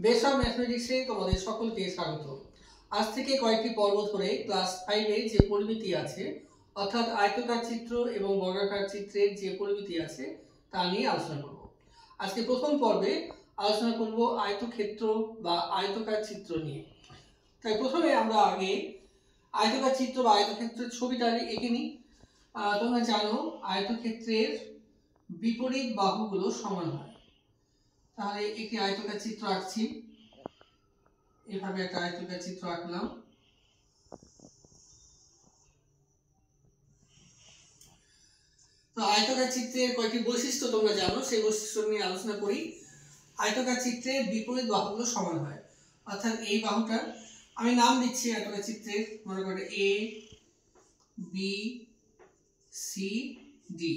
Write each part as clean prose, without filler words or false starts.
Base of ম্যাথমেটিক্সে তোমাদের সকলকে স্বাগত। আজ থেকে কয়েকটি পর্ব ধরে ক্লাস 5 এর যে পরিমিতি আছে অর্থাৎ আয়তাকার চিত্র এবং বর্গাকার চিত্রের যে পরিমিতি আছে তা নিয়ে আলোচনা করব। আজকে প্রথম পর্বে আলোচনা করব আয়তক্ষেত্র বা আয়তাকার চিত্র নিয়ে। তাই প্রথমে আমরা আগে আয়তাকার চিত্র বা আয়তক্ষেত্রের ছবিটা এঁকে নিই। তোমরা জানো আয়তক্ষেত্রের বিপরীত বাহুগুলো সমান হয়। তাহলে একটি আয়তাকার চিত্র আঁকছি, এভাবে একটা আয়তাকার চিত্র আঁকলাম। তো আয়তাকার চিত্রের কয়েকটি বৈশিষ্ট্য তোমরা জানো, সেই বৈশিষ্ট্য নিয়ে আলোচনা করি। আয়তাকার চিত্রের বিপরীত বাহুগুলো সমান হয়, অর্থাৎ এই বাহুটা আমি নাম দিচ্ছি আয়তাকার চিত্রের, মনে করো এ বি সি ডি।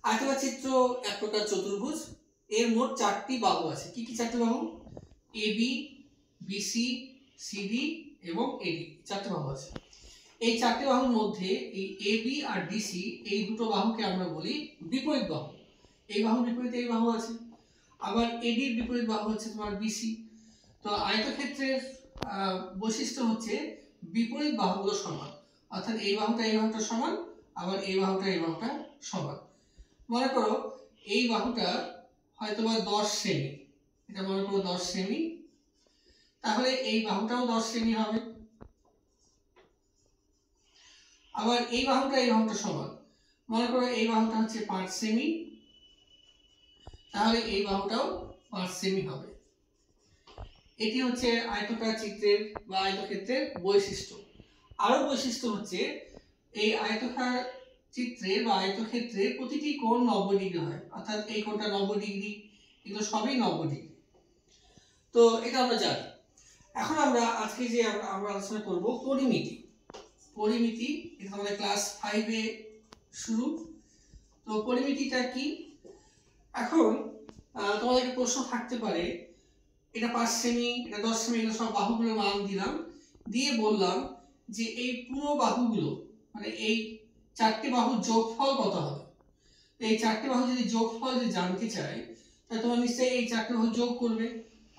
আয়তাকার চিত্র এক প্রকার চতুর্ভুজ, এর মোট 4টি বাহু আছে। কি কি 4টি বাহু? এ বি, বিসি, সিডি এবং এডি, 4টি বাহু আছে। এই 4টি বাহুর মধ্যে এই এ বি আর ডিসি এই দুটো বাহুকে আমরা বলি বিপরীত বাহু। এই বাহুর বিপরীতে এই বাহু আছে। আবার এডির বিপরীত বাহু হচ্ছে তোমার বিসি। তো আয়তক্ষেত্রের বৈশিষ্ট্য হচ্ছে বিপরীত বাহুগুলো সমান, অর্থাৎ এই বাহুটা সমান, আবার এই বাহুটা সমান। মনে করো এই বাহুটা হয়তো বা 10 সেমি, এটা মনে করো 10 সেমি, তাহলে এই বাহুটাও 10 সেমি হবে। আবার এই বাহুটা সমান, মনে করো এই বাহুটা হচ্ছে 5 সেমি, তাহলে এই বাহুটাও 5 সেমি হবে। এটি হচ্ছে আয়তাকার চিত্রের বা আয়তক্ষেত্রের বৈশিষ্ট্য। আরো বৈশিষ্ট্য হচ্ছে এই আয়তাকার চিত্রে বা আয়তক্ষেত্রে প্রতিটি কোণ 90 ডিগ্রি হয়, অর্থাৎ এই কোণটা 90 ডিগ্রি, এগুলো সবই 90 ডিগ্রি। তো এটা আমরা জানি। এখন আমরা আজকে যে আমরা আলোচনা করব পরিমিতি। পরিমিতি এটা আমাদের ক্লাস 5 এ শুরু। তো পরিমিতিটা কি? এখন তোমাদের একটা প্রশ্ন থাকতে পারে, এটা 5 সেমি, এটা 10 সেমি, এগুলো সব বাহুগুলোর মান দিলাম, দিয়ে বললাম যে এই পুরো বাহুগুলো মানে এই 4টি বাহুর যোগফল কত হবে। এই 4টি বাহু যদি যোগফল যদি জানতে চাই, তাহলে তোমরা নিশ্চয়ই এই 4টি বাহু যোগ করবে,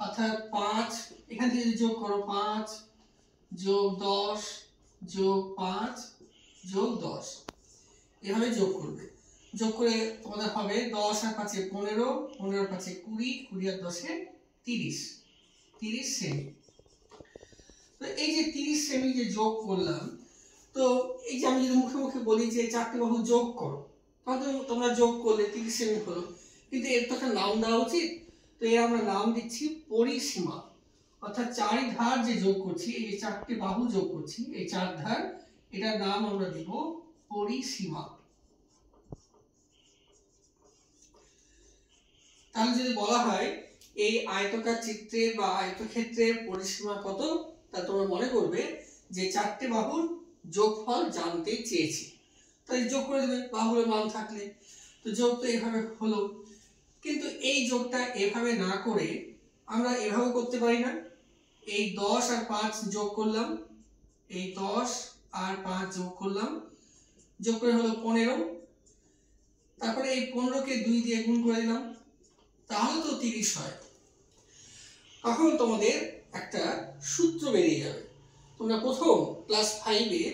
অর্থাৎ 5 এখান থেকে যদি যোগ করো 5 যোগ 10 যোগ 5 যোগ 10, এভাবে যোগ করবে। যোগ করে তোমাদের হবে 10 আর 5 এ 15, 15 আর 5 এ 20, 20 আর 10 এ 30, 30 সেমি। তো এই যে 30 সেমি যে যোগ করলাম, তো এই যে আমি যদি মুখে মুখে বলি যে 4টি বাহু যোগ করো, তাহলে তোমরা যোগ করলে 30 সেমি হলো, কিন্তু এর তো একটা নাম দেওয়া উচিত। তো এর আমরা নাম দিচ্ছি পরিসীমা, অর্থাৎ 4 ধার যে যোগ করছি, এই যে 4টি বাহু যোগ করছি, এই 4 ধার, এটার নাম আমরা দিব পরিসীমা। তাহলে যদি বলা হয় এই আয়তাকার চিত্রের বা আয়তক্ষেত্রের পরিসীমা কত, তা তোমরা মনে করবে যে 4টি বাহুর যোগফল জানতে চেয়েছি, তাই যোগ করে দেবে বাহুর মান থাকলে। তো যোগ তো এভাবে হলো, কিন্তু এই যোগটা এভাবে না করে আমরা এভাবে করতে পারি না। এই 10 আর 5 যোগ করলাম, এই 10 আর 5 যোগ করলাম, যোগ করে হলো 15, তারপরে এই 15কে 2 দিয়ে গুণ করে দিলাম, তাহলে তো 30 হয়। তখন তোমাদের একটা সূত্র বেরিয়ে যাবে। তোমরা প্রথম ক্লাস 5 এ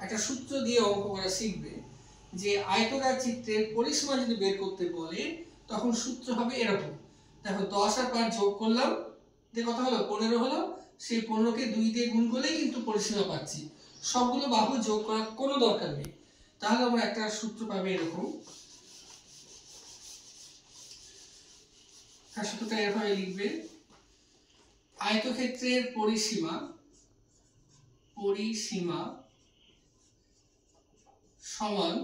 একটা সূত্র দিয়ে অঙ্ক করা শিখবে যে আয়তাকার চিত্রের পরিসীমা যদি বের করতে বলে তখন সূত্র হবে এরকম। দেখো 10 আর 5 যোগ করলাম, যে কত হলো 15 হলো, সেই 15কে 2 দিয়ে গুণ করলেই কিন্তু পরিসীমা পাচ্ছি। সবগুলো বাহু যোগ করার কোনো দরকার নেই। তাহলে আমরা একটা সূত্র পাবে এরকম। তার সূত্রটা এভাবে লিখবে, আয়তক্ষেত্রের পরিসীমা সমান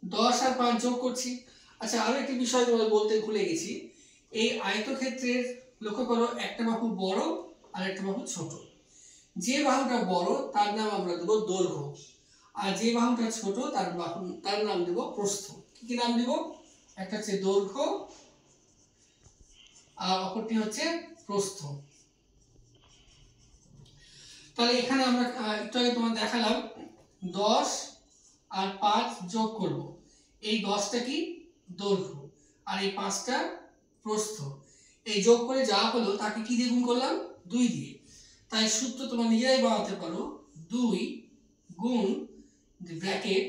10 আর 5 যোগ করছি। আচ্ছা, আরো একটি বিষয় তোমাদের বলতে ভুলে গেছি, এই আয়তক্ষেত্রের লক্ষ্য করো একটা বাহু বড় আর একটা বাহু ছোট। যে বাহুটা বড় তার নাম আমরা দেব দৈর্ঘ্য, আর যে বাহুটা ছোট তার নাম দেব প্রস্থ। কি নাম দেব? একটা হচ্ছে দৈর্ঘ্য আর অপরটি হচ্ছে প্রস্থ। তাহলে এখানে আমরা একটু আগে তোমাদের দেখালাম 10 আর 5 যোগ করব, এই 10টা কি দৈর্ঘ্য আর এই 5টা প্রস্থ। এই যোগ করে যা হলো তাকে কি দিয়ে গুণ করলাম, 2 দিয়ে। তাই সূত্র তোমরা নিজেরাই বানাতে পারো, 2 গুণ ব্র্যাকেট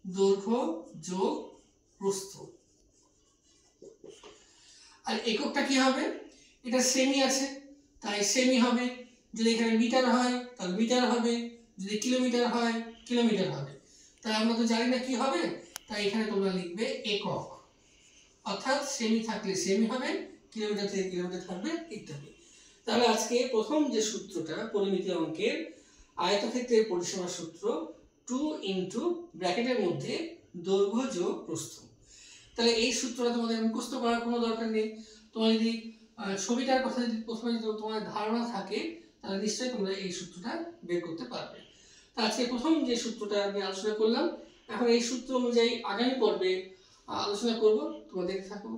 দৈর্ঘ্য যোগ প্রস্থ। আর এককটা কি হবে, এটা সেমি আছে তাই সেমি হবে, যদি এখানে মিটার হয় তাহলে মিটার হবে, যদি কিলোমিটার হয় কিলোমিটার হবে। তাই আমরা তো জানি না কি হবে, তাই এখানে তোমরা লিখবে একক, অর্থাৎ সেমি থাকলে সেমি হবে, কিলোমিটার থেকে কিলোমিটার থাকবে ইত্যাদি। তাহলে আজকে প্রথম যে সূত্রটা পরিমিতি অঙ্কের আয়তক্ষেত্রের পরিসীমার সূত্র, 2 ইন্টু ব্র্যাকেটের মধ্যে দৈর্ঘ্য যোগ প্রস্থ। তাহলে এই সূত্রটা তোমাদের মুখস্থ করার কোনো দরকার নেই। তোমার যদি ছবিটার কথা যদি প্রথমে যদি তোমার ধারণা থাকে তাহলে নিশ্চয়ই তোমরা এই সূত্রটা বের করতে পারবে। তা আজকে প্রথম যে সূত্রটা আমি আলোচনা করলাম, এখন এই সূত্র অনুযায়ী আগামী পর্বে আলোচনা করব। তোমরা দেখতে থাকো।